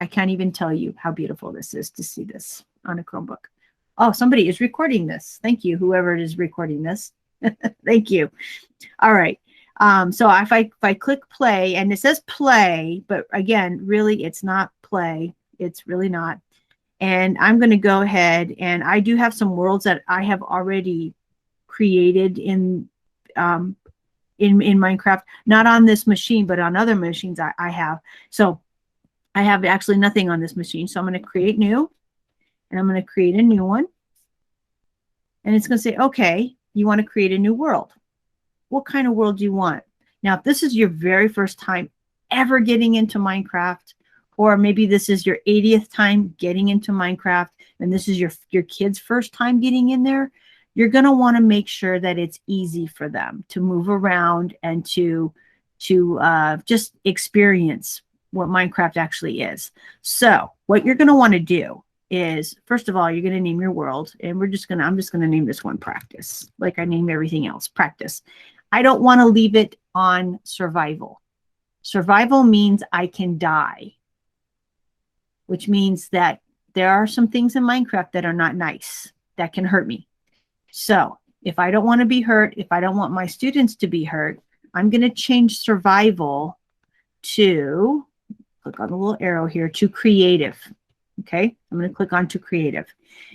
I can't even tell you how beautiful this is to see this on a Chromebook. Oh, somebody is recording this. Thank you, whoever is recording this. Thank you. All right. So if I click play, and it says play, but again, really it's not play. It's really not. And I'm going to go ahead, and I do have some worlds that I have already created in Minecraft, not on this machine, but on other machines I have. So I have actually nothing on this machine. So I'm going to create new, and I'm going to create a new one. And it's going to say, okay, you want to create a new world. What kind of world do you want? Now, if this is your very first time ever getting into Minecraft, or maybe this is your 80th time getting into Minecraft, and this is your kid's first time getting in there, you're going to want to make sure that it's easy for them to move around and to just experience what Minecraft actually is. So what you're going to want to do is, first of all, you're going to name your world, and I'm just going to name this one practice, like I name everything else, practice. I don't want to leave it on survival. Survival means I can die, which means that there are some things in Minecraft that are not nice, that can hurt me. So if I don't want to be hurt, if I don't want my students to be hurt, I'm going to change survival to, click on the little arrow here, to creative. Okay, I'm going to click on to creative.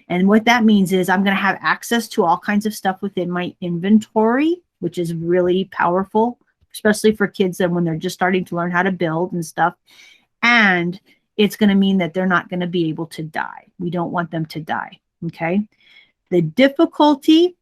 And what that means is I'm going to have access to all kinds of stuff within my inventory, which is really powerful, especially for kids that when they're just starting to learn how to build and stuff. And it's going to mean that they're not going to be able to die. We don't want them to die. Okay. The difficulty,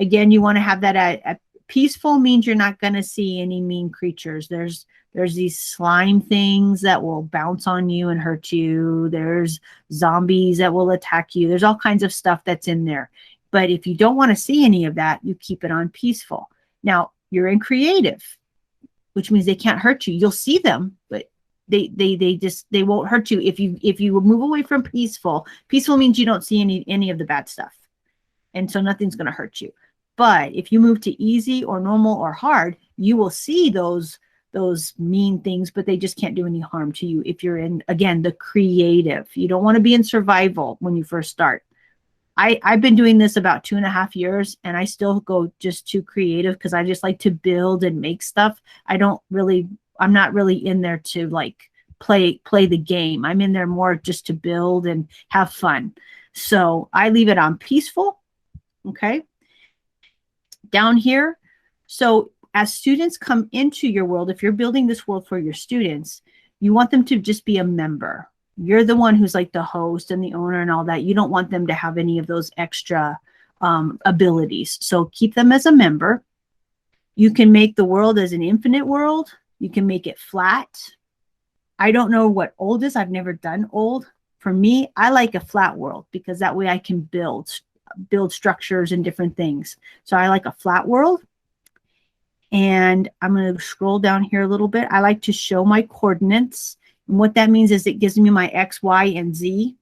again, you want to have that at peaceful, means you're not going to see any mean creatures. There's these slime things that will bounce on you and hurt you. There's zombies that will attack you. There's all kinds of stuff that's in there. But if you don't want to see any of that, you keep it on peaceful. Now, you're in creative, which means they can't hurt you. You'll see them, but they won't hurt you if you move away from peaceful. Peaceful means you don't see any of the bad stuff, and so nothing's going to hurt you. But if you move to easy or normal or hard, you will see those mean things, but they just can't do any harm to you. If you're in, again, the creative, you don't want to be in survival when you first start. I've been doing this about 2.5 years, and I still go just to creative because I just like to build and make stuff. I'm not really in there to like play the game. I'm in there more just to build and have fun. So I leave it on peaceful. Okay. Down here. So as students come into your world, if you're building this world for your students, you want them to just be a member. You're the one who's like the host and the owner and all that. You don't want them to have any of those extra abilities. So keep them as a member. You can make the world as an infinite world. You can make it flat. I don't know what old is. I've never done old. For me, I like a flat world because that way I can build structures and different things. So I like a flat world. And I'm going to scroll down here a little bit. I like to show my coordinates. And what that means is it gives me my X, Y, and Z,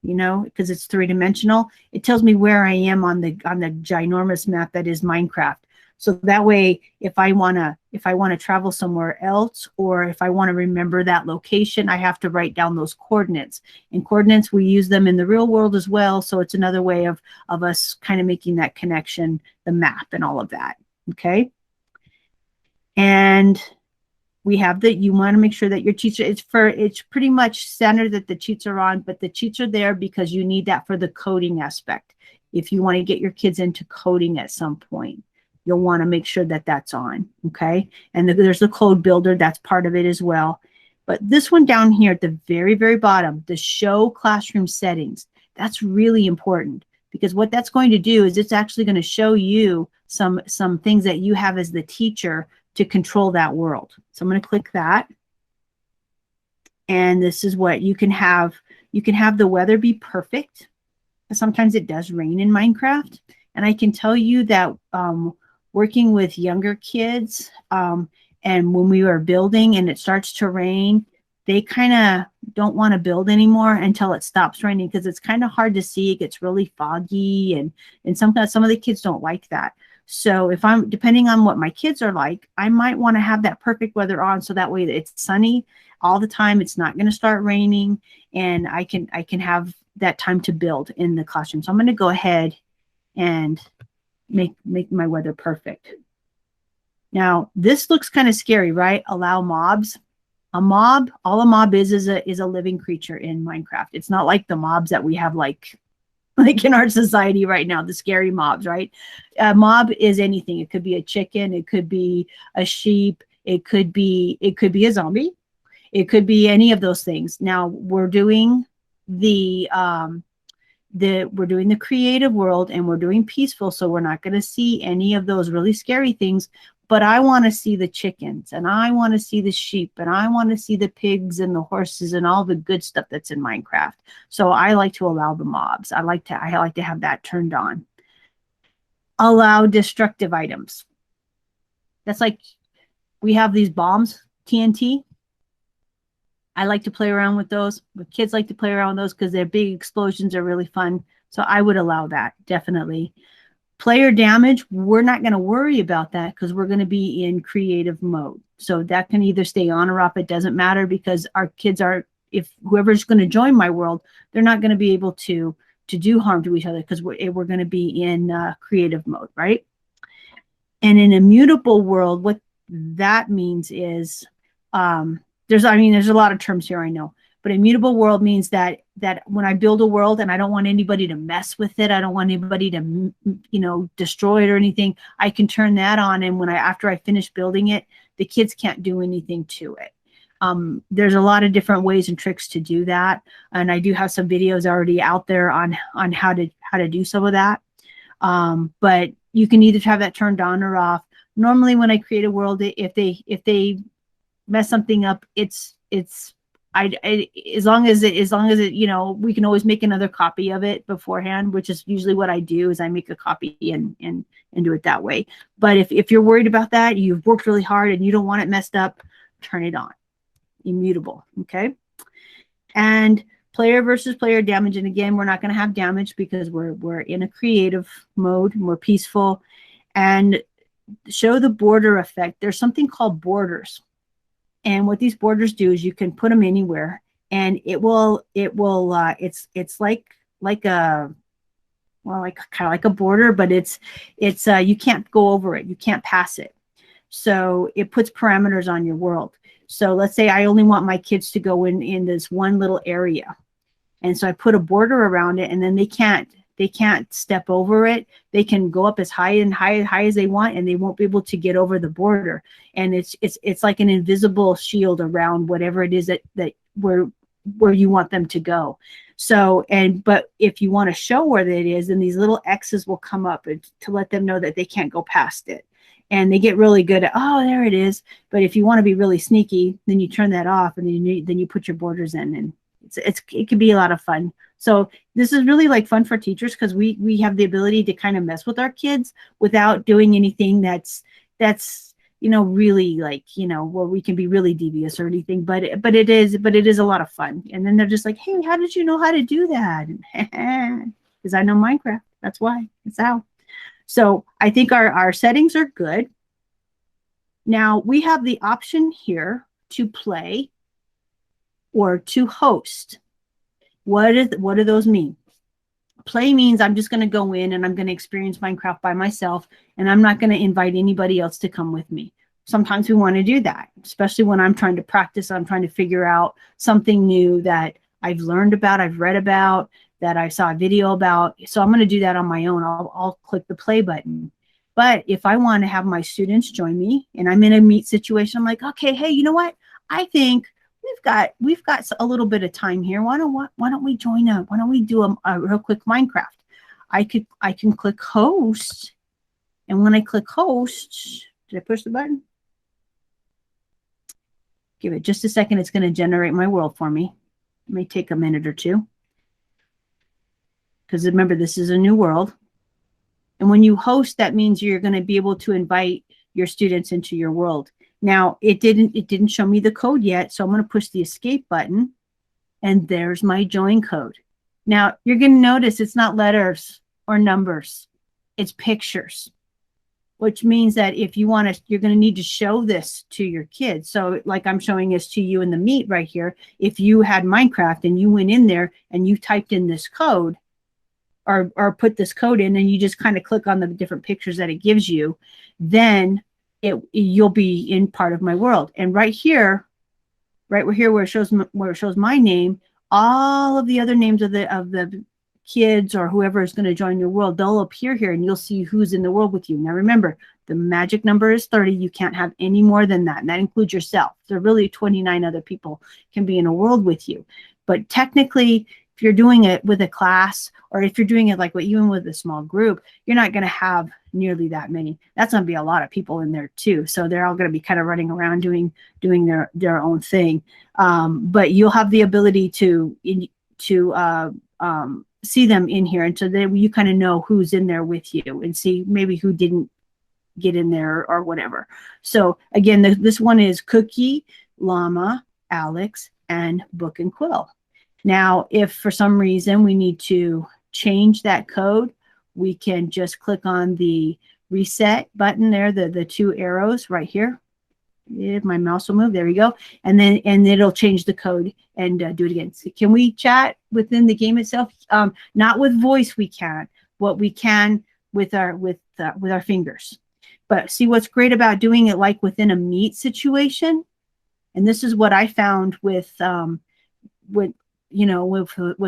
you know, because it's 3-dimensional. It tells me where I am on the ginormous map that is Minecraft. So that way, if I want to travel somewhere else, or if I want to remember that location, I have to write down those coordinates. And coordinates, we use them in the real world as well. So it's another way of us kind of making that connection, the map and all of that. Okay. And we have that you want to make sure that your cheats are, it's pretty much standard that the cheats are on, but the cheats are there because you need that for the coding aspect. If you want to get your kids into coding at some point, you'll want to make sure that that's on. Okay. And there's the code builder. That's part of it as well. But this one down here at the very, very bottom, the show classroom settings, that's really important because what that's going to do is it's actually going to show you some things that you have as the teacher to control that world. So I'm going to click that. And this is what you can have. You can have the weather be perfect. Sometimes it does rain in Minecraft. And I can tell you that working with younger kids, and when we are building and it starts to rain, they kind of don't want to build anymore until it stops raining because it's kind of hard to see. It gets really foggy, and sometimes some of the kids don't like that. So if I'm, depending on what my kids are like, I might want to have that perfect weather on so that way it's sunny all the time. It's not going to start raining, and I can have that time to build in the classroom. So I'm going to go ahead and make my weather perfect. Now, this looks kind of scary, right? Allow mobs. A mob, all a mob is a living creature in Minecraft. It's not like the mobs that we have like in our society right now, the scary mobs, right? A mob is anything. It could be a chicken, it could be a sheep, it could be a zombie, it could be any of those things. Now we're doing the we're doing the creative world, and we're doing peaceful, so we're not going to see any of those really scary things. But I want to see the chickens, and I want to see the sheep, and I want to see the pigs and the horses and all the good stuff that's in Minecraft. So I like to allow the mobs. I like to have that turned on. Allow destructive items. That's like, we have these bombs, TNT. I like to play around with those. The kids like to play around with those because their big explosions are really fun. So I would allow that, definitely. Player damage, we're not going to worry about that because we're going to be in creative mode. So that can either stay on or off. It doesn't matter, because our kids are, if whoever's going to join my world, they're not going to be able to do harm to each other because we're going to be in creative mode, right? And in a mutable world, what that means is, there's a lot of terms here, I know. But a mutable world means that when I build a world and I don't want anybody to mess with it, I don't want anybody to, destroy it or anything, I can turn that on. And after I finish building it, the kids can't do anything to it. There's a lot of different ways and tricks to do that. And I do have some videos already out there on how to do some of that. But you can either have that turned on or off. Normally when I create a world, if they mess something up, as long as it, we can always make another copy of it beforehand, which is usually what I do, is I make a copy and do it that way. But if you're worried about that, you've worked really hard and you don't want it messed up, turn it on. Immutable. Okay. And player versus player damage. And again, we're not going to have damage because we're in a creative mode and we're peaceful. And show the border effect. There's something called borders. And what these borders do is you can put them anywhere, and it's like kind of like a border, but it's you can't go over it. You can't pass it. So it puts parameters on your world. So let's say I only want my kids to go in this one little area. And so I put a border around it, and then they can't step over it. They can go up as high as they want, and they won't be able to get over the border. And it's like an invisible shield around whatever it is that where you want them to go. So, but if you want to show where it is, then these little X's will come up to let them know that they can't go past it. And they get really good at, oh, there it is. But if you want to be really sneaky, then you turn that off, and then you put your borders in, and it can be a lot of fun. So this is really like fun for teachers because we have the ability to kind of mess with our kids without doing anything that's really like, where we can be really devious or anything, but it is a lot of fun. And then they're just like, hey, how did you know how to do that? Because I know Minecraft. That's why. That's how. So I think our settings are good. Now we have the option here to play or to host. What do those mean? Play means I'm just going to go in and I'm going to experience Minecraft by myself, and I'm not going to invite anybody else to come with me. Sometimes we want to do that, especially when I'm trying to practice. I'm trying to figure out something new that I've learned about, I've read about, that I saw a video about. So I'm going to do that on my own. I'll click the play button. But if I want to have my students join me and I'm in a meet situation, I'm like, okay, hey, you know what? I think we've got a little bit of time here. Why don't we join up? Why don't we do a real quick Minecraft? I can click host, and when I click host, did I push the button? Give it just a second. It's going to generate my world for me. It may take a minute or two, because remember, this is a new world. And when you host, that means you're going to be able to invite your students into your world. Now, it didn't show me the code yet, so I'm going to push the escape button, and there's my join code. Now, you're going to notice it's not letters or numbers. It's pictures. which means that if you want to, you're going to need to show this to your kids. So like I'm showing this to you in the Meet right here. If you had Minecraft and you went in there and you typed in this code, or put this code in, and you just kind of click on the different pictures that it gives you, then you'll be in part of my world. And right here where it shows my name, all of the other names of the kids or whoever is going to join your world, they'll appear here, and you'll see who's in the world with you. Now remember, the magic number is 30. You can't have any more than that, and that includes yourself. So really 29 other people can be in a world with you. But technically, if you're doing it with a class, or if you're doing it like what even with a small group, you're not going to have nearly that many. That's going to be a lot of people in there too. So they're all going to be kind of running around doing their own thing. But you'll have the ability to see them in here, and so then you kind of know who's in there with you, and see maybe who didn't get in there or whatever. So again, this one is Cookie, Llama, Alex, and Book and Quill. Now, if for some reason we need to change that code, we can just click on the reset button there, the two arrows right here. If my mouse will move, there we go. And it'll change the code and do it again. So can we chat within the game itself? Not with voice, we can't. What we can with our fingers. But see, what's great about doing it like within a Meet situation, and this is what I found with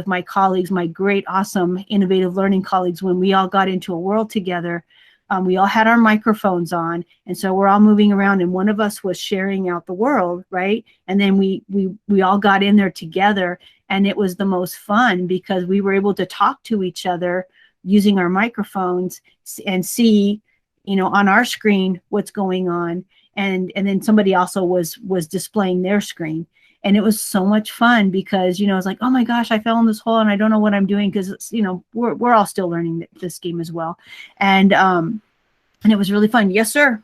my colleagues, my great, awesome, innovative learning colleagues, when we all got into a world together. We all had our microphones on, and so we're all moving around, and one of us was sharing out the world, right? And then we all got in there together, and it was the most fun because we were able to talk to each other using our microphones and see, on our screen what's going on, and then somebody also was displaying their screen. And it was so much fun because, it's like, oh my gosh, I fell in this hole and I don't know what I'm doing, because it's, we're all still learning this game as well. And it was really fun. Yes, sir.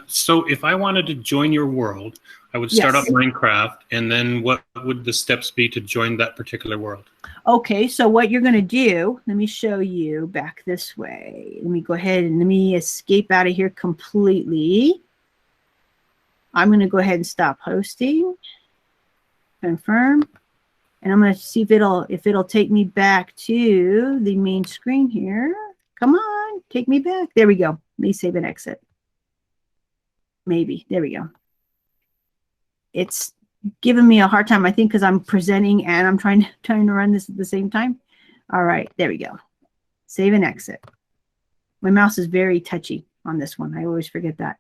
So if I wanted to join your world, I would start up Minecraft, and then what would the steps be to join that particular world? Okay, so what you're going to do, let me show you back this way. Let me go ahead and let me escape out of here completely. I'm going to go ahead and stop hosting, confirm, and I'm going to see if it'll take me back to the main screen here. Come on, take me back. There we go. Let me save and exit. Maybe. There we go. It's giving me a hard time, I think, because I'm presenting and I'm trying to run this at the same time. All right, there we go. Save and exit. My mouse is very touchy on this one. I always forget that.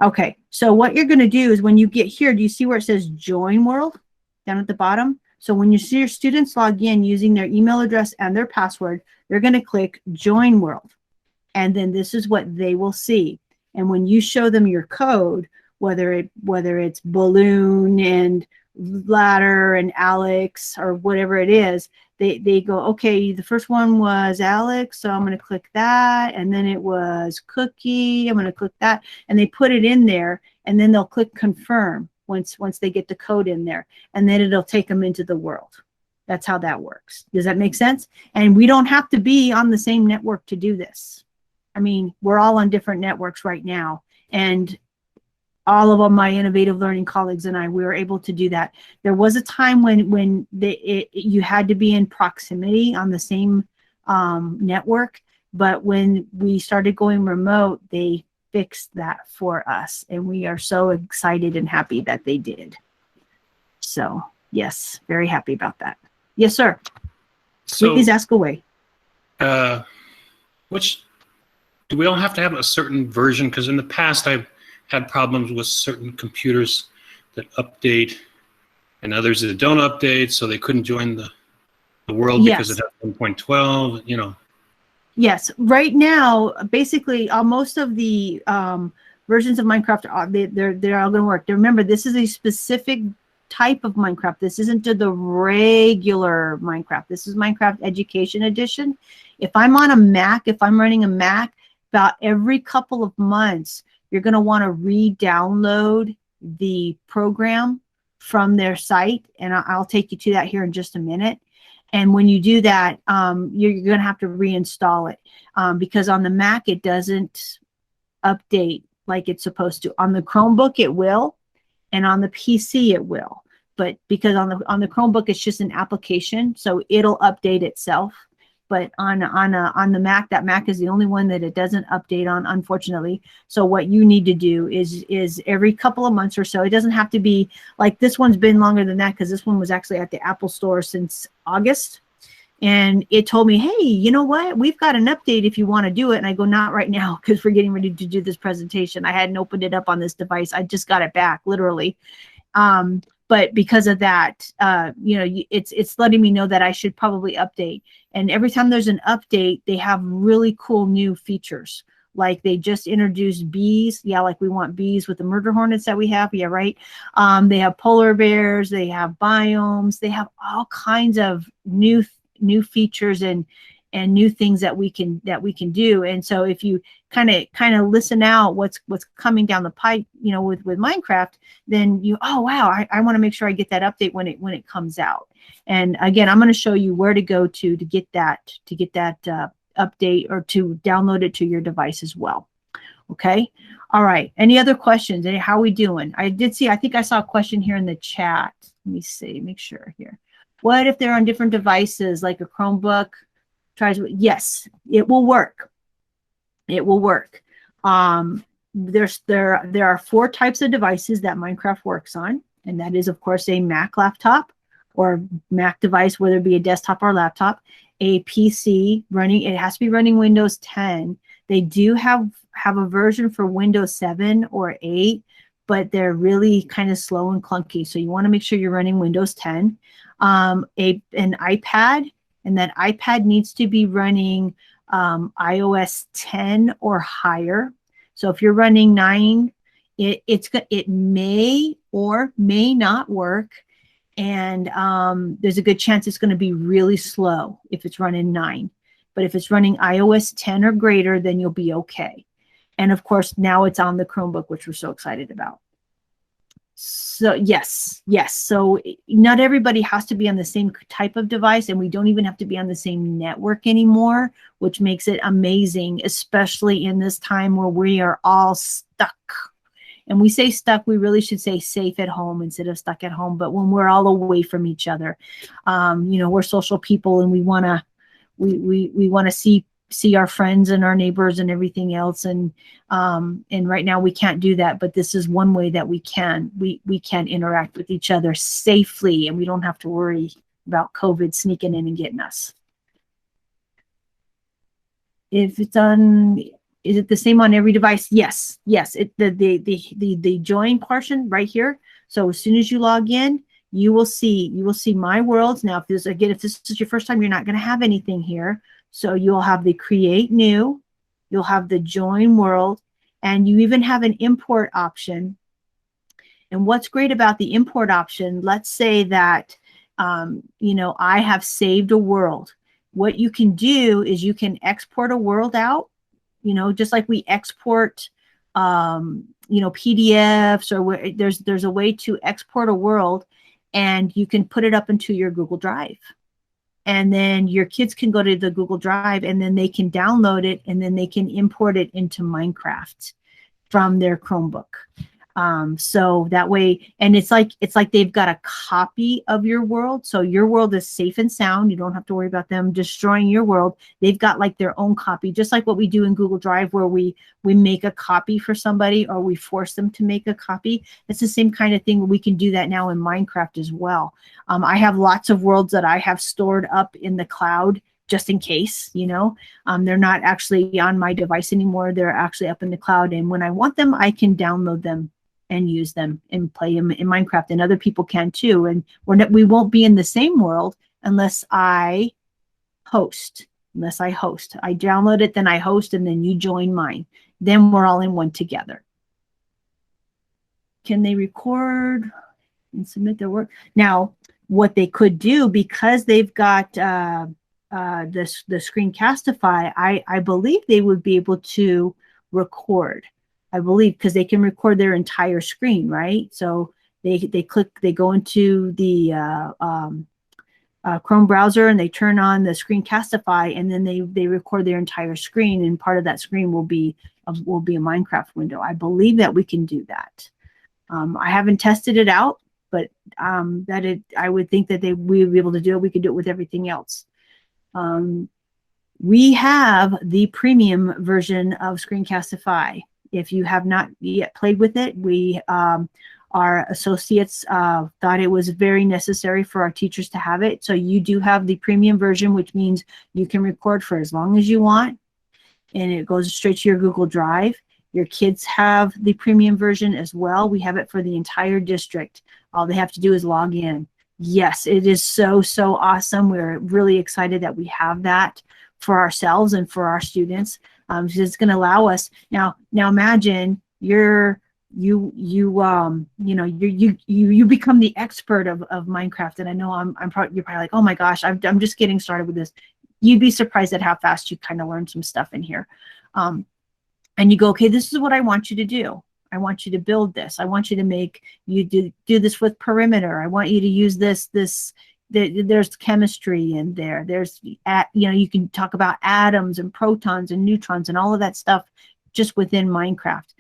Okay, so what you're going to do is when you get here, do you see where it says Join World down at the bottom? So when you see your students log in using their email address and their password, they're going to click Join World. And then this is what they will see. And when you show them your code, whether it's Balloon and Ladder and Alex or whatever it is, they go, okay, the first one was Alex, so I'm going to click that, and then it was Cookie, I'm going to click that, and they put it in there, and then they'll click confirm once they get the code in there, and then it'll take them into the world. That's how that works. Does that make sense? And we don't have to be on the same network to do this. I mean, we're all on different networks right now, and all of my innovative learning colleagues and we were able to do that. There was a time when you had to be in proximity on the same network, but when we started going remote, they fixed that for us, and we are so excited and happy that they did. So yes, very happy about that. Yes, sir. So, please ask away. Which do we all have to have a certain version? Because in the past I've had problems with certain computers that update and others that don't update, so they couldn't join the world because it has 1.12, Yes, right now, basically, most of the versions of Minecraft, they're all going to work. Remember, this is a specific type of Minecraft. This isn't the regular Minecraft. This is Minecraft Education Edition. If I'm on a Mac, if I'm running a Mac, about every couple of months, you're going to want to re-download the program from their site, and I'll take you to that here in just a minute. And when you do that, you're going to have to reinstall it because on the Mac, it doesn't update like it's supposed to. On the Chromebook, it will, and on the PC, it will. But because on the Chromebook, it's just an application, so it'll update itself. But on the Mac, that Mac is the only one that it doesn't update on, unfortunately. So what you need to do is every couple of months or so. It doesn't have to be like this one's been longer than that because this one was actually at the Apple Store since August. And it told me, hey, you know what? We've got an update if you want to do it. And I go, not right now because we're getting ready to do this presentation. I hadn't opened it up on this device. I just got it back, literally. But because of that, you know, it's letting me know that I should probably update. And every time there's an update, they have really cool new features. Like they just introduced bees. Yeah, like we want bees with the murder hornets that we have. Yeah, right. They have polar bears. They have biomes. They have all kinds of new features and new things that we can do. And so if you kind of listen out what's coming down the pipe, you know, with Minecraft, then you, oh wow, I want to make sure I get that update when it comes out. And again, I'm going to show you where to go to get that update or to download it to your device as well. Okay. All right. Any other questions? How are we doing? I think I saw a question here in the chat. Let me see, make sure here. What if they're on different devices like a Chromebook? Yes, it will work. It will work. There are 4 types of devices that Minecraft works on, and that is, of course, a Mac laptop or Mac device, whether it be a desktop or laptop, a PC running. It has to be running Windows 10. They do have a version for Windows 7 or 8, but they're really kind of slow and clunky. So you want to make sure you're running Windows 10. An iPad. And that iPad needs to be running iOS 10 or higher. So if you're running 9, it may or may not work. And there's a good chance it's going to be really slow if it's running 9. But if it's running iOS 10 or greater, then you'll be okay. And of course, now it's on the Chromebook, which we're so excited about. So yes. So not everybody has to be on the same type of device, and we don't even have to be on the same network anymore, which makes it amazing, especially in this time where we are all stuck. And we say stuck, we really should say safe at home instead of stuck at home. But when we're all away from each other, you know, we're social people, and we want to see our friends and our neighbors and everything else, and right now we can't do that, but this is one way that we can interact with each other safely, and we don't have to worry about COVID sneaking in and getting us. If it's on, is it the same on every device? Yes. The join portion right here. So as soon as you log in, you will see my worlds. Now, if this is your first time, you're not going to have anything here. So you'll have the create new, you'll have the join world, and you even have an import option. And what's great about the import option, let's say that, you know, I have saved a world. What you can do is you can export a world out, you know, just like we export, you know, PDFs, or there's a way to export a world, and you can put it up into your Google Drive. And then your kids can go to the Google Drive, and then they can download it, and then they can import it into Minecraft from their Chromebook. So that way, and it's like they've got a copy of your world. So your world is safe and sound. You don't have to worry about them destroying your world. They've got like their own copy, just like what we do in Google Drive, where we make a copy for somebody, or we force them to make a copy. It's the same kind of thing. We can do that now in Minecraft as well. I have lots of worlds that I have stored up in the cloud, just in case, you know. They're not actually on my device anymore. They're actually up in the cloud. And when I want them, I can download them and use them and play them in Minecraft, and other people can too. And we won't be in the same world unless I host. I download it, then I host, and then you join mine. Then we're all in one together. Can they record and submit their work? Now, what they could do, because they've got the Screencastify, I believe they would be able to record. I believe, because they can record their entire screen, right? So they go into the Chrome browser and they turn on the Screencastify, and then they record their entire screen, and part of that screen will be a Minecraft window. I believe that we can do that. I haven't tested it out, but I would think that we would be able to do it. We could do it with everything else. We have the premium version of Screencastify. If you have not yet played with it, our associates thought it was very necessary for our teachers to have it. So you do have the premium version, which means you can record for as long as you want, and it goes straight to your Google Drive. Your kids have the premium version as well. We have it for the entire district. All they have to do is log in. Yes, it is so, so awesome. We're really excited that we have that for ourselves and for our students. It's going to allow us now imagine you become the expert of Minecraft. And I know you're probably like, oh my gosh, I'm just getting started with this. You'd be surprised at how fast you kind of learn some stuff in here. And you go, okay, this is what I want you to do. I want you to build this. I want you to do this with perimeter. I want you to use this. There's chemistry in there. There's, you can talk about atoms and protons and neutrons and all of that stuff just within Minecraft.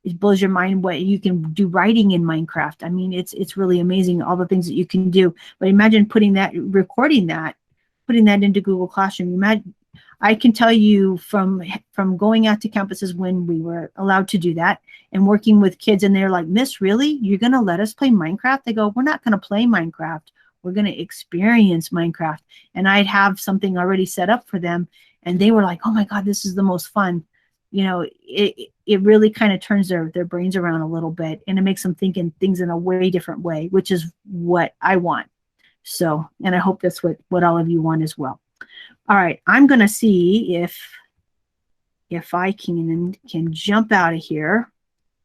It blows your mind what you can do writing in Minecraft. I mean, it's really amazing, all the things that you can do. But imagine putting that into Google Classroom. I can tell you from going out to campuses when we were allowed to do that and working with kids, and they're like, Miss, really? You're going to let us play Minecraft? They go, we're not going to play Minecraft. We're going to experience Minecraft. And I'd have something already set up for them. And they were like, oh my God, this is the most fun. It really kind of turns their brains around a little bit, and it makes them think in things in a way different way, which is what I want. So, and I hope that's what all of you want as well. All right, I'm going to see if I can jump out of here.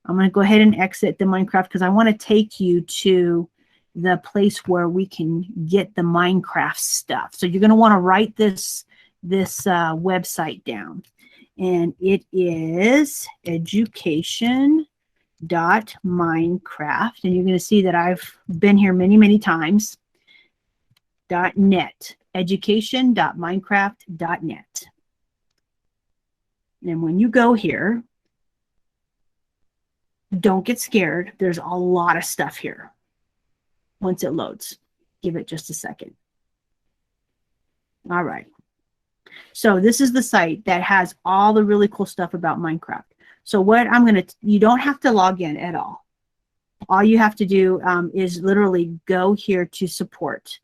I'm going to go ahead and exit the Minecraft because I want to take you to the place where we can get the Minecraft stuff. So you're going to want to write this website down, and it is education.minecraft, and you're going to see that I've been here many, many times. .net, education.minecraft.net. And when you go here, don't get scared. There's a lot of stuff here. Once it loads, give it just a second. All right. So this is the site that has all the really cool stuff about Minecraft. So what you don't have to log in at all. All you have to do is literally go here to support.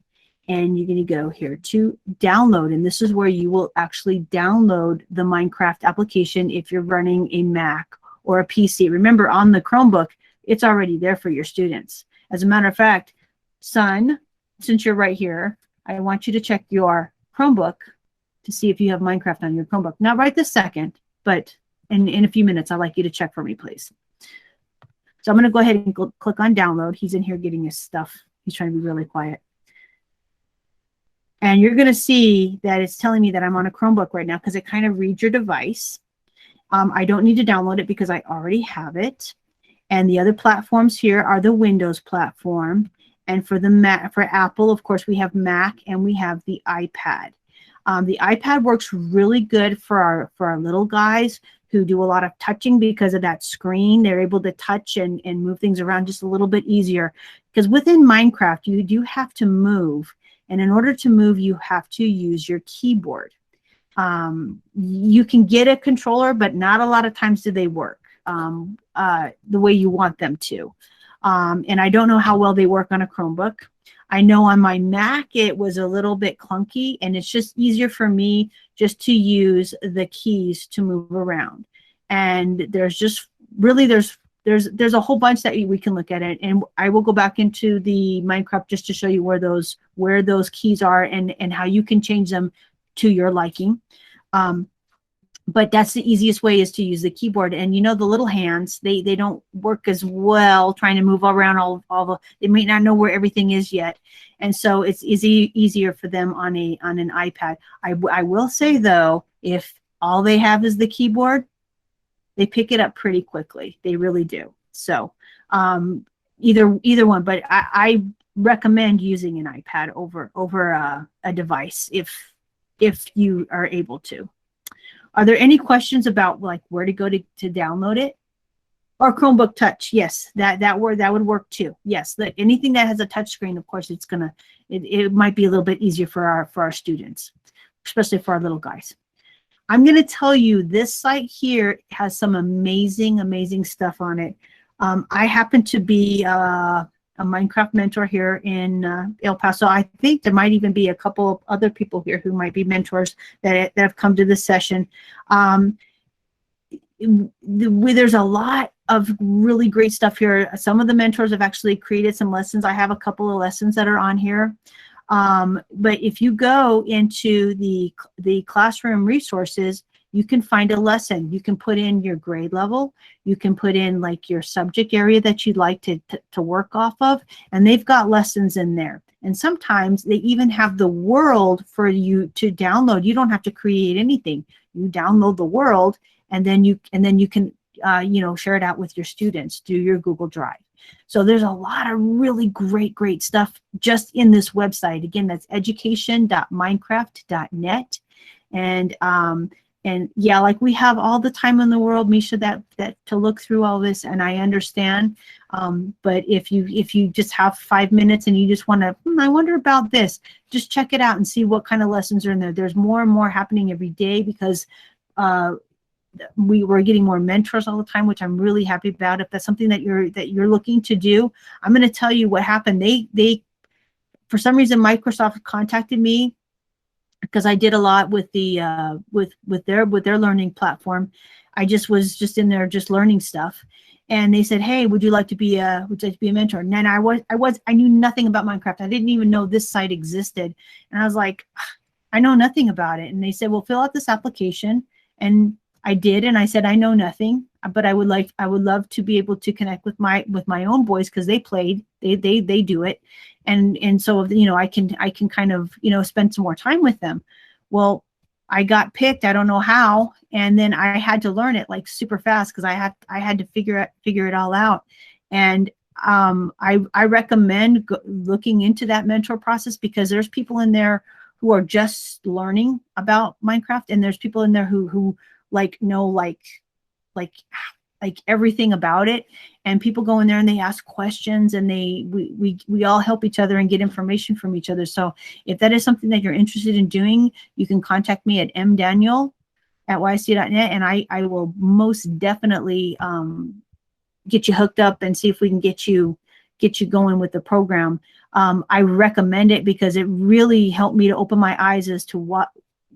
And you're going to go here to download. And this is where you will actually download the Minecraft application if you're running a Mac or a PC. Remember, on the Chromebook, it's already there for your students. As a matter of fact, son, since you're right here, I want you to check your Chromebook to see if you have Minecraft on your Chromebook. Not right this second, but in a few minutes, I'd like you to check for me, please. So I'm going to go ahead and click on download. He's in here getting his stuff. He's trying to be really quiet. And you're going to see that it's telling me that I'm on a Chromebook right now because it kind of reads your device. I don't need to download it because I already have it. And the other platforms here are the Windows platform. And for Apple, of course, we have Mac and we have the iPad. The iPad works really good for our little guys who do a lot of touching because of that screen. They're able to touch and move things around just a little bit easier. Because within Minecraft, you do have to move. And in order to move, you have to use your keyboard. You can get a controller, but not a lot of times do they work the way you want them to. And I don't know how well they work on a Chromebook. I know on my Mac, it was a little bit clunky, and it's just easier for me just to use the keys to move around. And there's just really, there's a whole bunch that we can look at it, and I will go back into the Minecraft just to show you where those keys are and how you can change them to your liking. But that's the easiest way, is to use the keyboard. And the little hands, they don't work as well trying to move around they may not know where everything is yet. And so it's easier for them on an iPad. I will say though, if all they have is the keyboard, they pick it up pretty quickly. They really do. So either one, but recommend using an iPad over a device if you are able to. Are there any questions about like where to go to download it? Or Chromebook Touch? Yes, that would work too. Yes, anything that has a touch screen, of course, it might be a little bit easier for our students, especially for our little guys. I'm going to tell you, this site here has some amazing stuff on it. I happen to be a Minecraft mentor here in El Paso. I think there might even be a couple of other people here who might be mentors that have come to this session. There's a lot of really great stuff here. Some of the mentors have actually created some lessons. I have a couple of lessons that are on here. But if you go into the classroom resources, you can find a lesson. You can put in your grade level. You can put in like your subject area that you'd like to work off of. And they've got lessons in there. And sometimes they even have the world for you to download. You don't have to create anything. You download the world, and then you can share it out with your students through your Google Drive. So there's a lot of really great stuff just in this website. Again, that's education.minecraft.net. And yeah, like we have all the time in the world, Misha, that to look through all this, and I understand. But if you just have 5 minutes and you just want to, I wonder about this, just check it out and see what kind of lessons are in there. There's more and more happening every day because we're getting more mentors all the time, which I'm really happy about. If that's something that you're looking to do, I'm going to tell you what happened. They for some reason, Microsoft contacted me because I did a lot with the with their learning platform. I was just in there just learning stuff, and they said, "Hey, would you like to be a mentor?" And then I knew nothing about Minecraft. I didn't even know this site existed, and I was like, I know nothing about it. And they said, "Well, fill out this application." And I did, and I said, I know nothing, but I would love to be able to connect with my own boys because they do it, and so I can kind of spend some more time with them. Well, I got picked. I don't know how, and then I had to learn it like super fast because I had to figure it all out. And I recommend looking into that mentor process because there's people in there who are just learning about Minecraft, and there's people in there who know everything about it, and people go in there and they ask questions, and we all help each other and get information from each other. So if that is something that you're interested in doing, you can contact me at mdaniel@ysc.net, and I will most definitely get you hooked up and see if we can get you going with the program. I recommend it because it really helped me to open my eyes as to what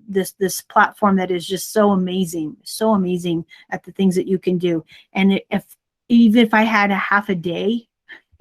this platform that is just so amazing at the things that you can do. And even if I had a half a day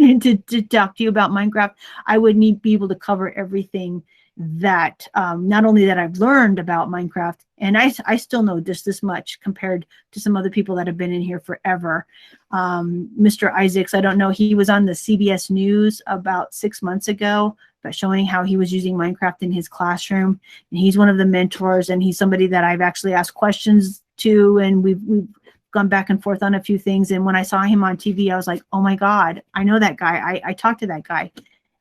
to talk to you about Minecraft, I would be able to cover everything that not only that I've learned about Minecraft, and I still know just this much compared to some other people that have been in here forever. Mr. Isaacs, I don't know, he was on the CBS News about 6 months ago, but showing how he was using Minecraft in his classroom. And he's one of the mentors, and he's somebody that I've actually asked questions to, and we've gone back and forth on a few things. And when I saw him on TV, I was like, oh my God, I know that guy. I talked to that guy.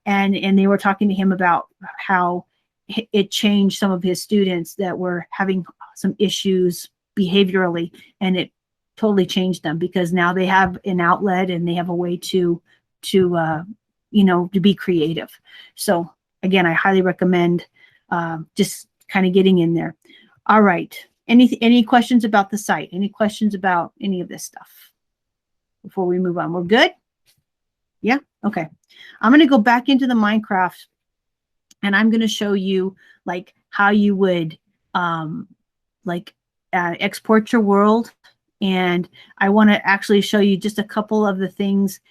And they were talking to him about how it changed some of his students that were having some issues behaviorally, and it totally changed them because now they have an outlet and they have a way to be creative. So again, I highly recommend just kind of getting in there. All right. Any questions about the site? Any questions about any of this stuff before we move on? We're good? Yeah? Okay. I'm going to go back into the Minecraft, and I'm going to show you like how you would export your world. And I want to actually show you just a couple of the things,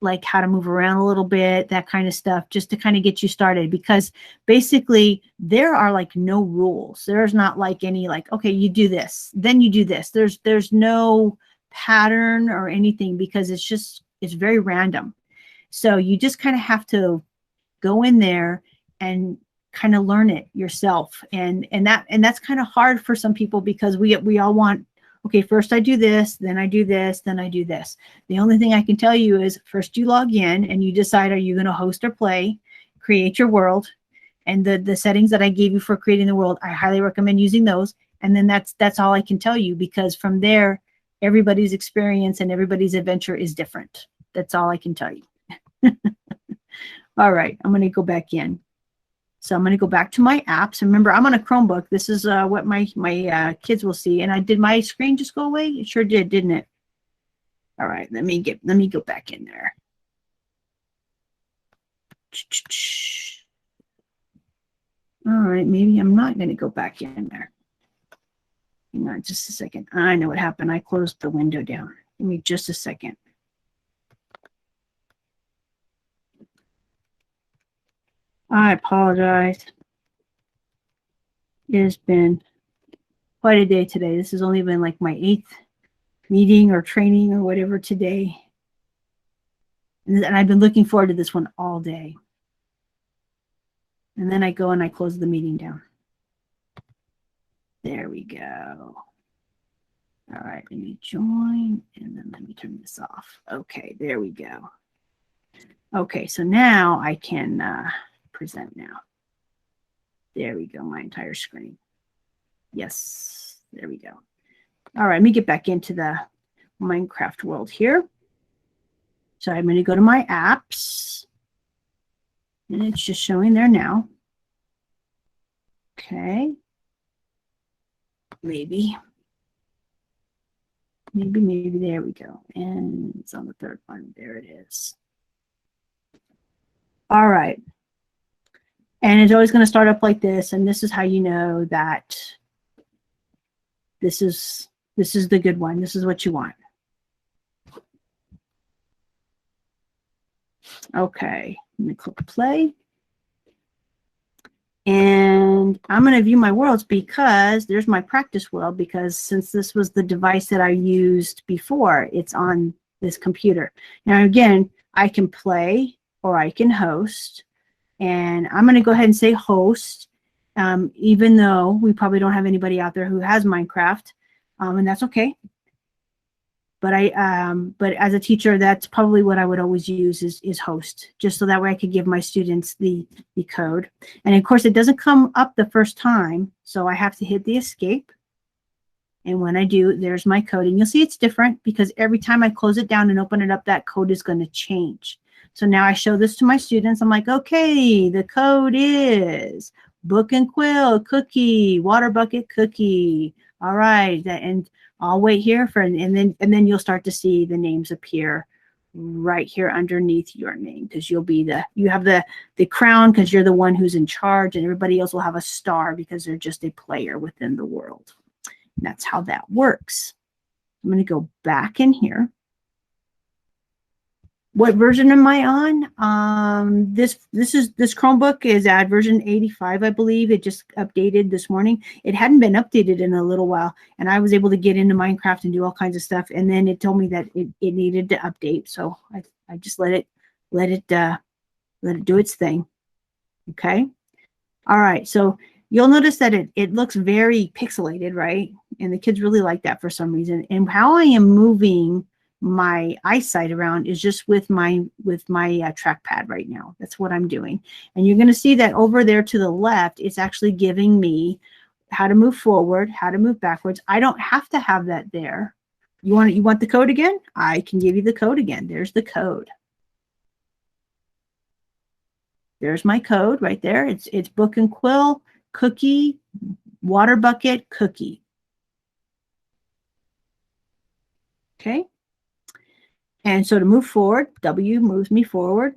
like how to move around a little bit, that kind of stuff, just to kind of get you started. Because basically there are like no rules. There's not like any like, okay, you do this, then you do this. There's no pattern or anything because it's very random. So you just kind of have to go in there and kind of learn it yourself. And that's kind of hard for some people because we all want okay, first I do this, then I do this, then I do this. The only thing I can tell you is first you log in and you decide, are you going to host or play, create your world. And the settings that I gave you for creating the world, I highly recommend using those. And then that's all I can tell you, because from there, everybody's experience and everybody's adventure is different. That's all I can tell you. All right, I'm going to go back in. So I'm going to go back to my apps. Remember, I'm on a Chromebook. This is what my kids will see. And did my screen just go away? It sure did, didn't it? All right, let me go back in there. All right, maybe I'm not going to go back in there. Hang on just a second. I know what happened. I closed the window down. Give me just a second. I apologize. It has been quite a day today. This has only been like my 8th meeting or training or whatever today. And I've been looking forward to this one all day. And then I go and I close the meeting down. There we go. All right, let me join and then let me turn this off. Okay, there we go. Okay, so now I can present now. There we go, my entire screen. Yes, there we go. All right, let me get back into the Minecraft world here. So I'm going to go to my apps. And it's just showing there now. Okay. Maybe there we go. And it's on the 3rd one. There it is. All right. And it's always going to start up like this. And this is how you know that this is the good one. This is what you want. Okay. Let me click play. And I'm going to view my worlds because there's my practice world, because since this was the device that I used before, it's on this computer. Now, again, I can play or I can host. And I'm going to go ahead and say host, even though we probably don't have anybody out there who has Minecraft, and that's okay. But but as a teacher, that's probably what I would always use is host, just so that way I could give my students the code. And of course, it doesn't come up the first time, so I have to hit the escape. And when I do, there's my code. And you'll see it's different because every time I close it down and open it up, that code is going to change. So now I show this to my students. I'm like, okay, the code is book and quill, cookie, water bucket, cookie. All right, and I'll wait here for, and then you'll start to see the names appear right here underneath your name, because you have the crown because you're the one who's in charge, and everybody else will have a star because they're just a player within the world. And that's how that works. I'm going to go back in here. What version am I on? This Chromebook is at version 85, I believe. It just updated this morning. It hadn't been updated in a little while, and I was able to get into Minecraft and do all kinds of stuff. And then it told me that it needed to update, so I just let it do its thing. Okay. All right. So you'll notice that it looks very pixelated, right? And the kids really like that for some reason. And how I am moving my eyesight around is just with my trackpad right now. That's what I'm doing. And you're going to see that over there to the left, it's actually giving me how to move forward, how to move backwards. I don't have to have that there. You want the code again? I can give you the code again. There's the code. There's my code right there. It's book and quill, cookie, water bucket, cookie. Okay. And so to move forward, W moves me forward.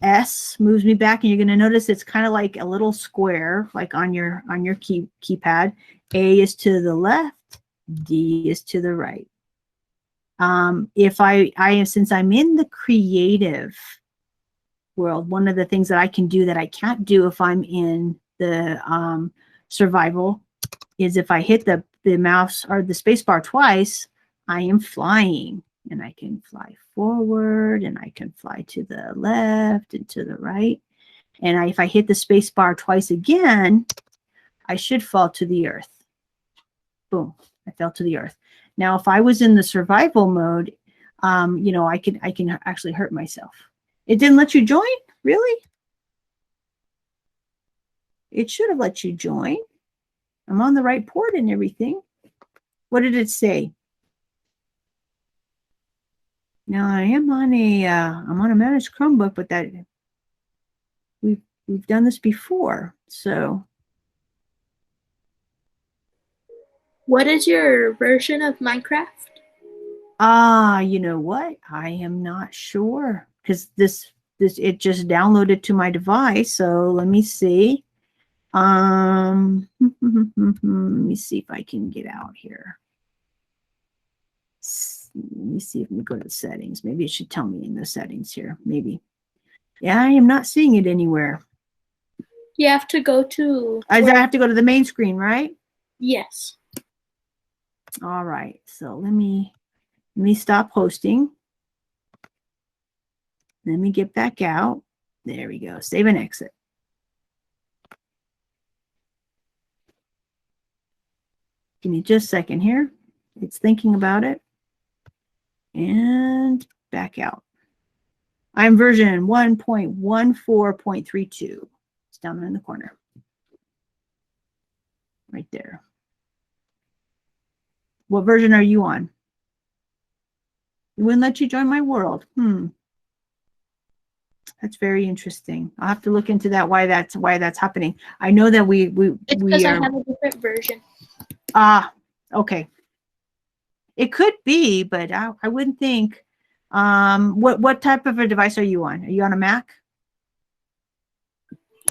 S moves me back, and you're going to notice it's kind of like a little square, like on your keypad. A is to the left, D is to the right. Since I'm in the creative world, one of the things that I can do that I can't do if I'm in the survival is if I hit the mouse or the space bar twice, I am flying, and I can fly forward, and I can fly to the left and to the right. And if I hit the space bar twice again, I should fall to the earth. Boom. I fell to the earth. Now, if I was in the survival mode, you know, I can actually hurt myself. It didn't let you join? Really? It should have let you join. I'm on the right port and everything. What did it say? Now I am on a I'm on a managed Chromebook, but that we've done this before. So What is your version of Minecraft? you know what? I am not sure because this it just downloaded to my device. So let me see. Let me see if I can get out here. Let me see if we go to the settings. Maybe it should tell me in the settings here. Maybe. Yeah, I am not seeing it anywhere. You have to go to. I have to go to the main screen, right? Yes. All right. So let me stop hosting. Let me get back out. There we go. Save and exit. Give me just a second here. It's thinking about it. And back out. I'm version 1.14.32. It's down there in the corner. Right there. What version are you on? It wouldn't let you join my world. That's very interesting. I'll have to look into that, why that's happening. I know that we It's because I have a different version. Okay. It could be, but I wouldn't think. What type of a device are you on? Are you on a Mac?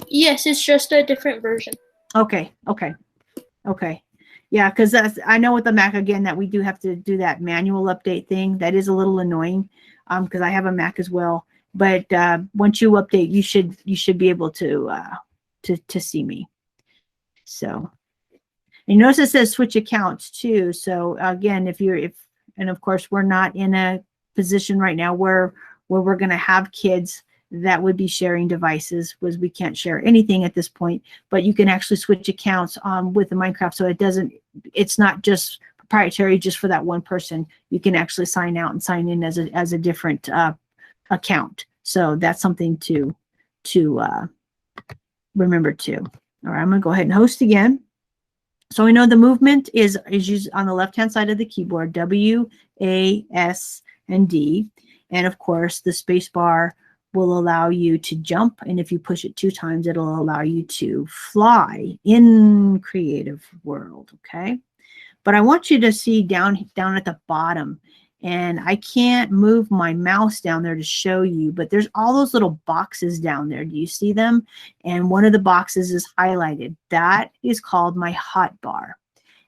Yes, it's just a different version. Okay. Yeah, because I know with the Mac again that we do have to do that manual update thing. That is a little annoying because I have a Mac as well. But once you update, you should be able to see me. So. And notice it says switch accounts too. So again, and of course we're not in a position right now where we're going to have kids that would be sharing devices, because we can't share anything at this point. But you can actually switch accounts with the Minecraft, so it's not just proprietary just for that one person. You can actually sign out and sign in as a different account. So that's something to remember too. All right, I'm going to go ahead and host again. So we know the movement is used on the left-hand side of the keyboard, W, A, S, and D. And of course, the space bar will allow you to jump. And if you push it 2 times, it'll allow you to fly in Creative World, okay? But I want you to see down at the bottom, and I can't move my mouse down there to show you, but there's all those little boxes down there. Do you see them? And one of the boxes is highlighted. That is called my hotbar,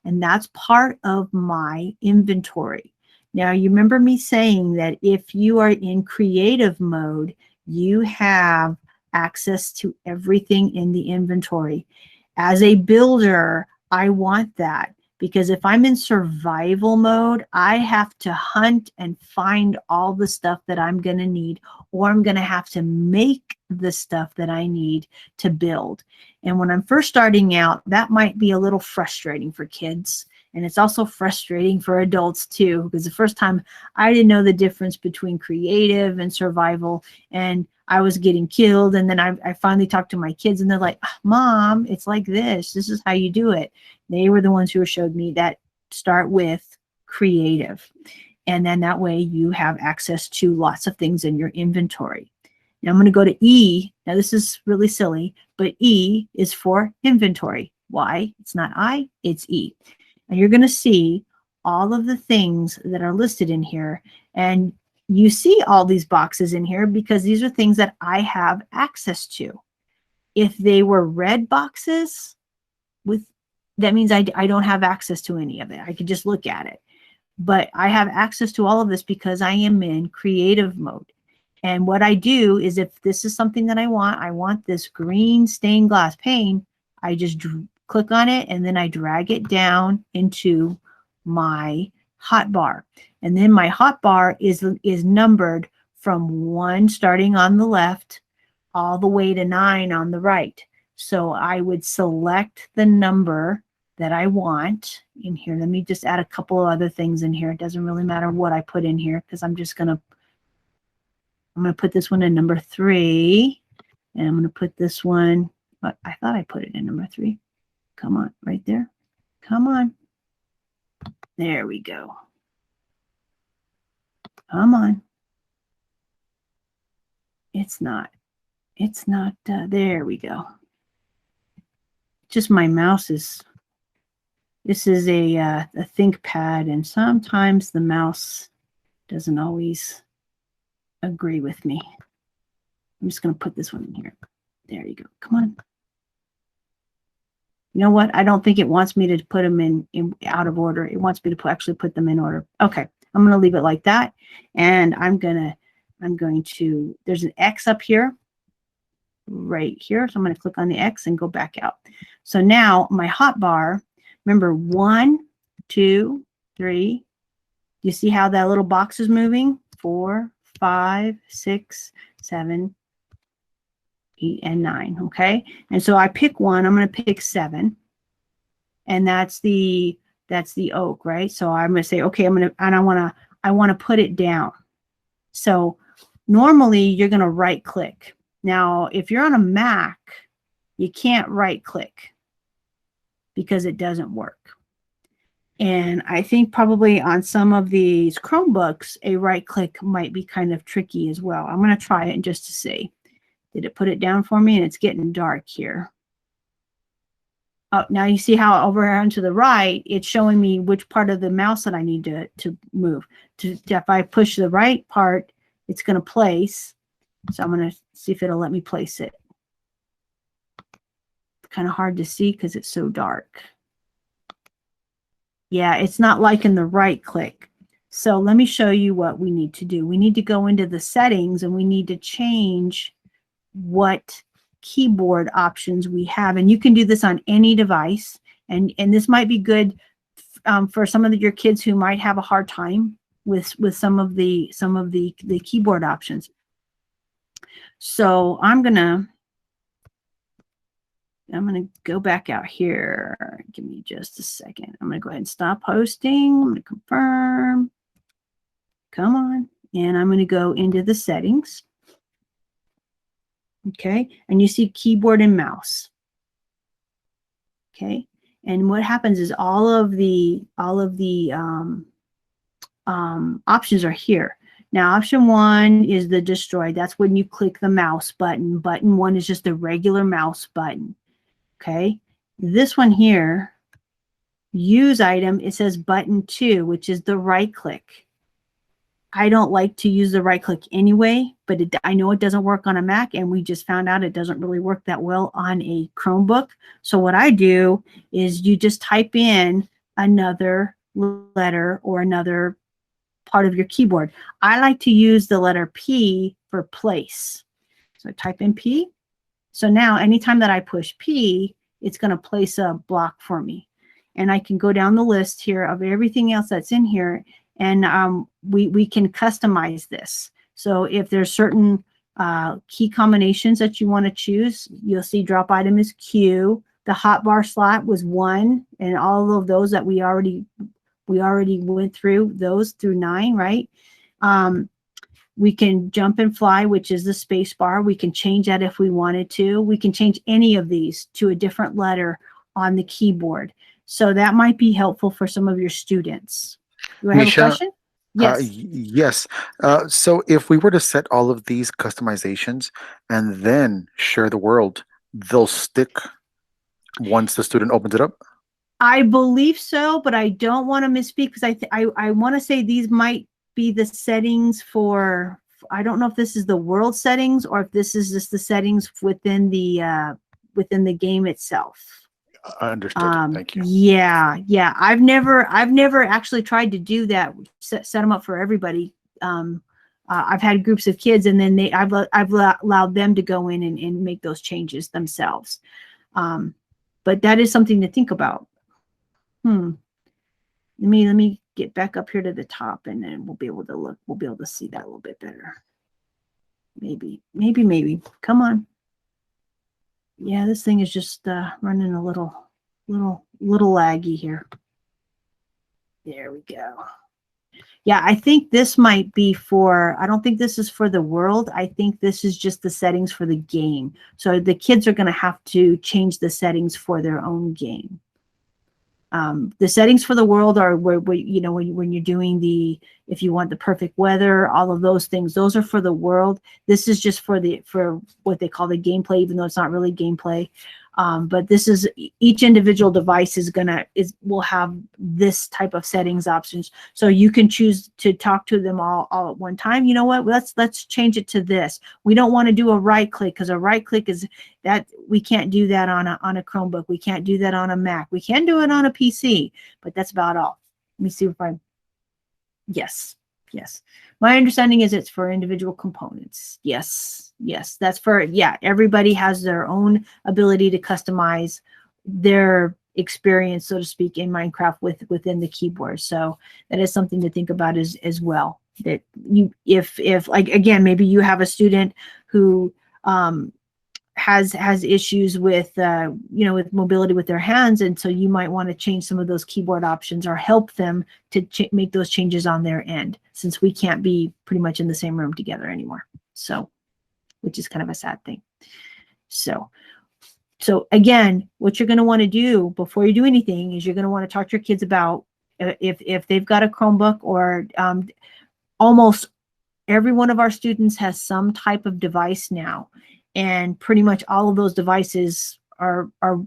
and that's part of my inventory. Now, you remember me saying that if you are in creative mode, you have access to everything in the inventory. As a builder, I want that. Because if I'm in survival mode, I have to hunt and find all the stuff that I'm going to need, or I'm going to have to make the stuff that I need to build. And when I'm first starting out, that might be a little frustrating for kids. And it's also frustrating for adults too, because the first time I didn't know the difference between creative and survival, and I was getting killed. And then I finally talked to my kids, and they're like, Mom, it's like this. This is how you do it. They were the ones who showed me that start with creative. And then that way you have access to lots of things in your inventory. Now I'm going to go to E. Now this is really silly, but E is for inventory. Why? It's not I, it's E. And you're going to see all of the things that are listed in here. And you see all these boxes in here because these are things that I have access to. If they were red boxes, that means I don't have access to any of it. I could just look at it. But I have access to all of this because I am in creative mode. And what I do is, if this is something that I want this green stained glass pane, I just click on it and then I drag it down into my hotbar. And then my hotbar is numbered from 1 starting on the left all the way to 9 on the right. So I would select the number that I want in here. Let me just add a couple of other things in here. It doesn't really matter what I put in here because I'm going to put this one in number 3, and I'm going to put this one, but I thought I put it in number 3. Come on, right there. Come on. There we go. Come on. It's not, there we go. Just my mouse is, this is a ThinkPad, and sometimes the mouse doesn't always agree with me. I'm just going to put this one in here. There you go. Come on. You know what? I don't think it wants me to put them in out of order. It wants me to actually put them in order. Okay. I'm going to leave it like that. And I'm going to, there's an X up here, right here. So I'm going to click on the X and go back out. So now my hotbar, remember 1, 2, 3. You see how that little box is moving? 4, 5, 6, 7, 8, and 9. Okay. And so I pick one, I'm going to pick 7. And that's the oak, right? So I'm going to say, okay, I want to put it down. So normally you're going to right click. Now, if you're on a Mac, you can't right click because it doesn't work. And I think probably on some of these Chromebooks, a right click might be kind of tricky as well. I'm going to try it just to see. Did it put it down for me? And it's getting dark here. Oh, now you see how over here to the right, it's showing me which part of the mouse that I need to move. If I push the right part, it's going to place. So I'm going to see if it'll let me place it. It's kind of hard to see because it's so dark. Yeah, it's not liking the right click. So let me show you what we need to do. We need to go into the settings and we need to change what keyboard options we have. And you can do this on any device. And this might be good for some of your kids who might have a hard time with some of the keyboard options. So I'm gonna go back out here. Give me just a second. I'm gonna go ahead and stop hosting. I'm gonna confirm. Come on. And I'm gonna go into the settings. Okay, and you see keyboard and mouse. Okay, and what happens is all of the options are here. Now, option 1 is the destroy. That's when you click the mouse button. Button 1 is just a regular mouse button. Okay, this one here, use item, it says button 2, which is the right click. I don't like to use the right click anyway, but I know it doesn't work on a Mac, and we just found out it doesn't really work that well on a Chromebook. So what I do is you just type in another letter or another part of your keyboard. I like to use the letter P for place. So type in P. So now anytime that I push P, it's going to place a block for me. And I can go down the list here of everything else that's in here. And we can customize this. So if there's certain key combinations that you want to choose, you'll see drop item is Q. The hotbar slot was 1, and all of those that we already went through, those through 9, right? We can jump and fly, which is the space bar. We can change that if we wanted to. We can change any of these to a different letter on the keyboard. So that might be helpful for some of your students. Do I have a question? Yes. Yes. So if we were to set all of these customizations and then share the world, they'll stick once the student opens it up? I believe so, but I don't want to misspeak because I want to say these might be the settings for, I don't know if this is the world settings or if this is just the settings within the game itself. Understood. Thank you. Yeah. I've never actually tried to do that. Set them up for everybody. I've had groups of kids, and then I've allowed them to go in and make those changes themselves. But that is something to think about. Let me get back up here to the top, and then we'll be able to look. We'll be able to see that a little bit better. Maybe. Come on. Yeah, this thing is just running a little little laggy here. There we go. Yeah, I think this might be for, I don't think this is for the world. I think this is just the settings for the game. So the kids are going to have to change the settings for their own game. The settings for the world are where you know, when you're doing the, if you want the perfect weather, all of those things, those are for the world. This is just for what they call the gameplay, even though it's not really gameplay. But this is, each individual device will have this type of settings options. So you can choose to talk to them all at one time. You know what? Let's change it to this. We don't want to do a right click, because a right click is that we can't do that on a Chromebook. We can't do that on a Mac. We can do it on a PC, but that's about all. Let me see if yes. My understanding is it's for individual components. Yes, that's for, yeah, everybody has their own ability to customize their experience, so to speak, in Minecraft within the keyboard. So that is something to think about as well. That you, if like, again, maybe you have a student who has issues with with mobility with their hands, and so you might want to change some of those keyboard options or help them to make those changes on their end, since we can't be pretty much in the same room together anymore. So, which is kind of a sad thing. So again, what you're going to want to do before you do anything is you're going to want to talk to your kids about if they've got a Chromebook, or almost every one of our students has some type of device now. And pretty much all of those devices can run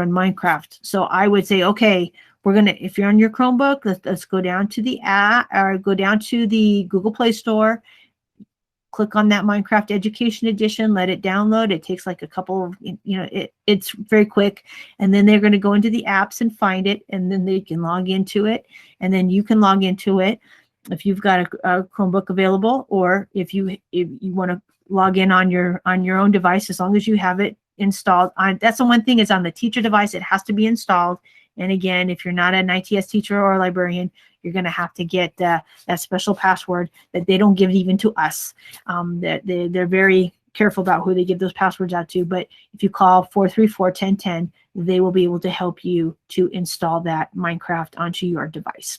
Minecraft. So I would say, okay, if you're on your Chromebook, let's go down to the app, or go down to the Google Play Store, click on that Minecraft Education Edition, let it download. It takes like a couple of, it's very quick. And then they're going to go into the apps and find it, and then they can log into it. And then you can log into it if you've got a Chromebook available, or if you want to log in on your own device, as long as you have it installed. That's the one thing, is on the teacher device, it has to be installed. And again, if you're not an ITS teacher or a librarian, you're going to have to get that special password that they don't give even to us. That they're very careful about who they give those passwords out to. But if you call 434-1010, they will be able to help you to install that Minecraft onto your device.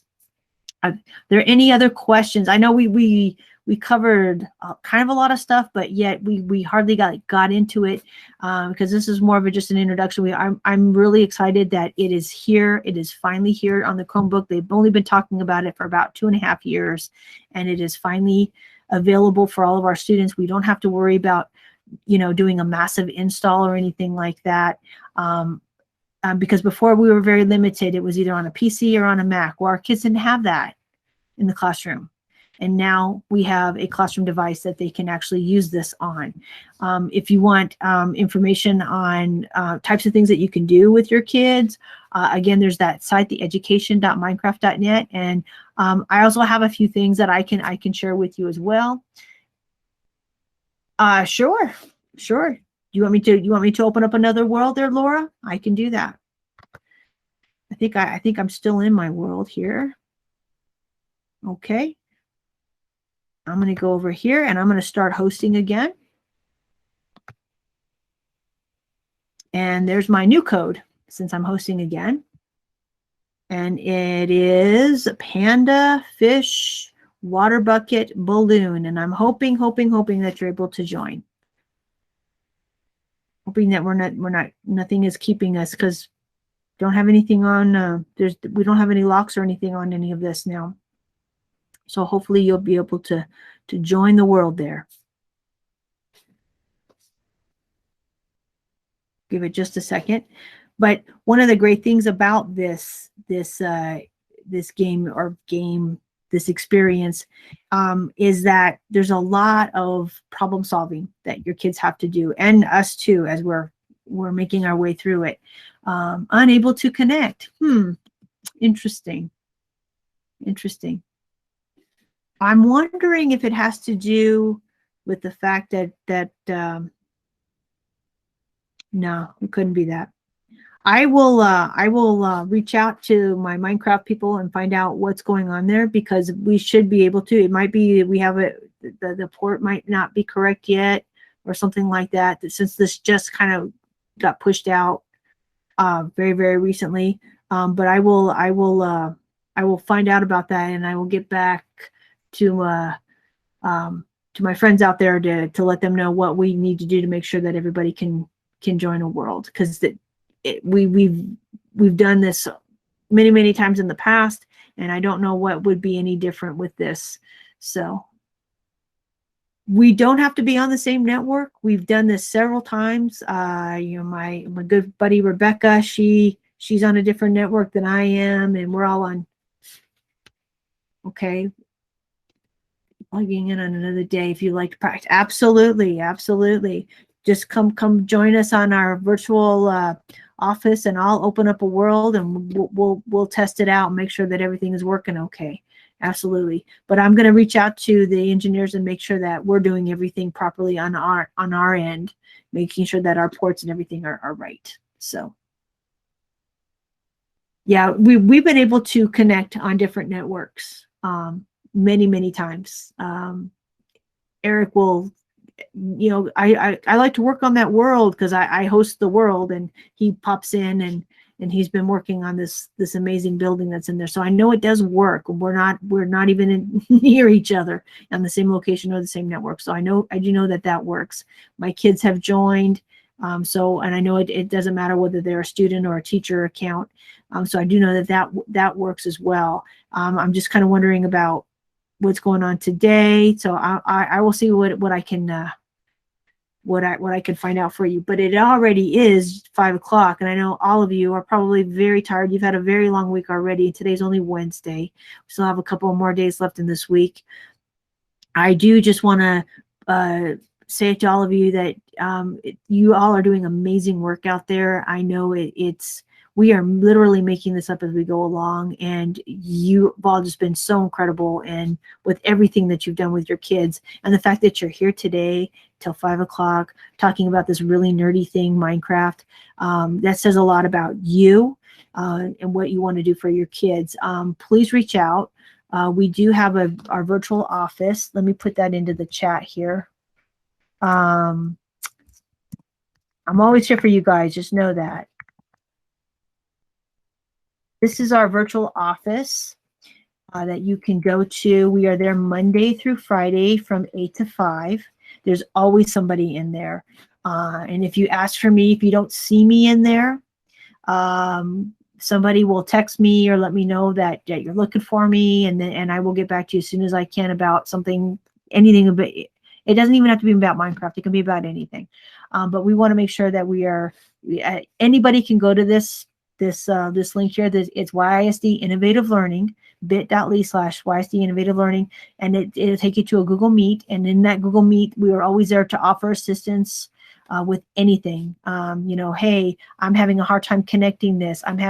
Are there any other questions? I know we covered kind of a lot of stuff, but yet we hardly got into it, because this is more of just an introduction. I'm really excited that it is here. It is finally here on the Chromebook. They've only been talking about it for about 2.5 years, and it is finally available for all of our students. We don't have to worry about doing a massive install or anything like that. Because before we were very limited. It was either on a PC or on a Mac. Well, our kids didn't have that in the classroom. And now we have a classroom device that they can actually use this on. If you want information on types of things that you can do with your kids, again, there's that site, the education.minecraft.net. And I also have a few things that I can share with you as well. Sure. You want me to open up another world there, Laura? I can do that. I think I'm still in my world here. Okay. I'm going to go over here and I'm going to start hosting again. And there's my new code since I'm hosting again. And it is Panda Fish Water Bucket Balloon. And I'm hoping that you're able to join. Hoping that nothing is keeping us, because don't have anything on, we don't have any locks or anything on any of this now. So hopefully you'll be able to join the world there. Give it just a second. But one of the great things about this game, this experience, is that there's a lot of problem solving that your kids have to do, and us too, as we're making our way through it. Unable to connect. Interesting. I'm wondering if it has to do with the fact that no, it couldn't be that. I will reach out to my Minecraft people and find out what's going on there, because we should be able to. It might be we have the port might not be correct yet, or something like that. Since this just kind of got pushed out, very, very recently. But I will find out about that, and I will get back to my friends out there to let them know what we need to do to make sure that everybody can join a world, because we've done this many, many times in the past, and I don't know what would be any different with this. So we don't have to be on the same network. We've done this several times. My good buddy Rebecca, she's on a different network than I am, and we're all on. Okay, plugging in on another day if you like to practice. Absolutely, absolutely. Just come join us on our virtual office, and I'll open up a world, and we'll test it out and make sure that everything is working okay. Absolutely. But I'm going to reach out to the engineers and make sure that we're doing everything properly on our end, making sure that our ports and everything are right. So yeah, we've been able to connect on different networks many, many times. Eric will, I like to work on that world because I host the world, and he pops in, and he's been working on this amazing building that's in there. So I know it does work. We're not even near each other on the same location or the same network. So I do know that works. My kids have joined. And I know it doesn't matter whether they're a student or a teacher account. So I do know that works as well. I'm just kind of wondering about what's going on today. So I will see what I can what I can find out for you. But it already is 5 o'clock, and I know all of you are probably very tired. You've had a very long week already. Today's only Wednesday. We still have a couple more days left in this week. I do just want to say to all of you that you all are doing amazing work out there. I know we are literally making this up as we go along, and you've all just been so incredible, and with everything that you've done with your kids, and the fact that you're here today till 5 o'clock talking about this really nerdy thing, Minecraft, that says a lot about you and what you want to do for your kids. Please reach out. We do have our virtual office. Let me put that into the chat here. I'm always here for you guys. Just know that. This is our virtual office that you can go to. We are there Monday through Friday from 8 to 5. There's always somebody in there. And if you ask for me, if you don't see me in there, somebody will text me or let me know that you're looking for me, and I will get back to you as soon as I can about something, anything about it. It doesn't even have to be about Minecraft. It can be about anything. But we want to make sure that anybody can go to this link here. It's YISD Innovative Learning, bit.ly/YISD Innovative Learning, and it'll take you to a Google Meet. And in that Google Meet, we are always there to offer assistance with anything. Hey, I'm having a hard time connecting this. I'm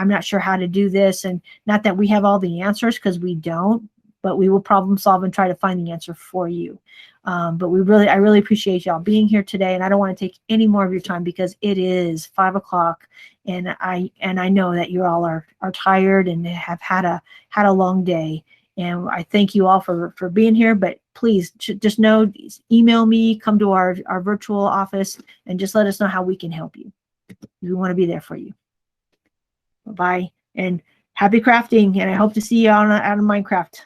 not sure how to do this. And not that we have all the answers, because we don't, but we will problem solve and try to find the answer for you. But I really appreciate y'all being here today, and I don't want to take any more of your time because it is 5 o'clock, and I know that you all are tired and have had a long day. And I thank you all for being here. But please just know, email me, come to our virtual office, and just let us know how we can help you. We want to be there for you. Bye-bye, and happy crafting, and I hope to see you out on Minecraft.